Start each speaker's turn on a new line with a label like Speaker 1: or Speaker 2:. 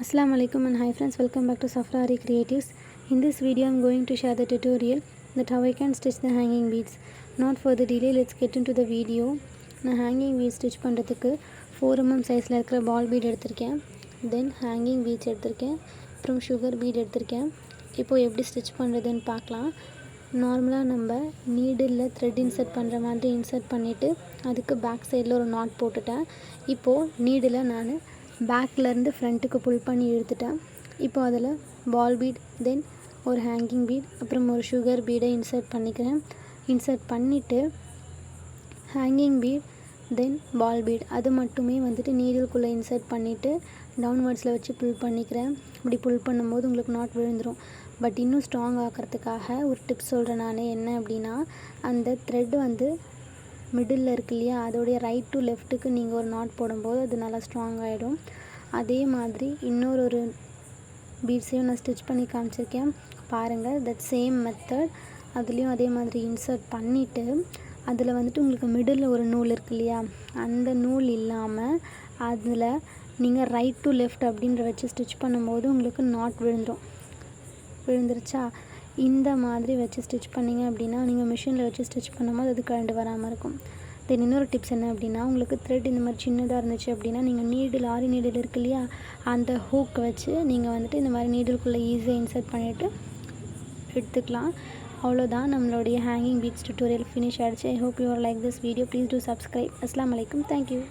Speaker 1: Assalamu alaikum and hi friends, welcome back to Safari Creatives. In this video I am going to share the tutorial that how I can stitch the hanging beads. Not further delay, let's get into the video. நான் hanging beads stitch பண்ணுறதுக்கு 4 mm சைஸில் இருக்கிற பால் beat எடுத்திருக்கேன். தென் hanging beads எடுத்திருக்கேன். அப்புறம் sugar beat எடுத்திருக்கேன். இப்போது எப்படி ஸ்டிச் பண்ணுறதுன்னு பார்க்கலாம். நார்மலாக நம்ம நீடில் த்ரெட் இன்சர்ட் பண்ணுற மாதிரி இன்சர்ட் பண்ணிவிட்டு அதுக்கு பேக் சைடில் ஒரு நாட் போட்டுட்டேன். இப்போது நீடில் நான் பேக்லேருந்து ஃப்ரண்ட்டுக்கு புல் பண்ணி இழுத்துட்டேன். இப்போ அதில் பால் பீட், தென் ஒரு ஹேங்கிங் பீட், அப்புறம் ஒரு சுகர் பீடை இன்சர்ட் பண்ணிக்கிறேன். இன்சர்ட் பண்ணிவிட்டு ஹேங்கிங் பீட், தென் பால் பீட் அது மட்டுமே வந்துட்டு நீடில்குள்ளே இன்சர்ட் பண்ணிவிட்டு டவுன்வர்ட்ஸில் வச்சு புல் பண்ணிக்கிறேன். இப்படி புல் பண்ணும்போது உங்களுக்கு நாட் விழுந்துடும். பட் இன்னும் ஸ்ட்ராங் ஆக்கிறதுக்காக ஒரு டிப்ஸ் சொல்கிறேன் நான். என்ன அப்படின்னா, அந்த த்ரெட் வந்து மிடில் இருக்கு இல்லையா, அதோடைய ரைட் டு லெஃப்ட்டுக்கு நீங்கள் ஒரு நாட் போடும்போது அது நல்லா ஸ்ட்ராங் ஆகிடும். அதே மாதிரி இன்னொரு பீட்ஸையும் நான் ஸ்டிச் பண்ணி காமிச்சிருக்கேன் பாருங்கள். தட் சேம் மெத்தட் அதுலேயும் அதே மாதிரி இன்சர்ட் பண்ணிவிட்டு அதில் வந்துட்டு உங்களுக்கு மிடில் ஒரு நூல் இருக்கு இல்லையா, அந்த நூல் இல்லாமல் அதில் நீங்கள் ரைட் டு லெஃப்ட் அப்படின்ற வச்சு ஸ்டிச் பண்ணும்போது உங்களுக்கு நாட் விழுந்துருச்சா. இந்த மாதிரி வச்சு ஸ்டிச் பண்ணிங்க அப்படின்னா நீங்கள் மிஷினில் வச்சு ஸ்டிச் பண்ணும்போது அது கழண்டு வராமல் இருக்கும். தென் இன்னொரு டிப்ஸ் என்ன அப்படின்னா, உங்களுக்கு த்ரெட் இந்த மாதிரி சின்னதாக இருந்துச்சு அப்படின்னா நீங்கள் நீடில் ஆரி நீடில் இருக்கு இல்லையா, அந்த ஹூக் வச்சு நீங்கள் வந்துட்டு இந்த மாதிரி நீடில்குள்ளே ஈஸியாக இன்சர்ட் பண்ணிவிட்டு எடுத்துக்கலாம். அவ்வளோதான், நம்மளுடைய ஹேங்கிங் பீட்ஸ் டியூட்டோரியல் ஃபினிஷ் ஆகிடுச்சு. I hope you are like this video. Please do subscribe. அஸ்ஸலாமு அலைக்கும். தேங்க்யூ.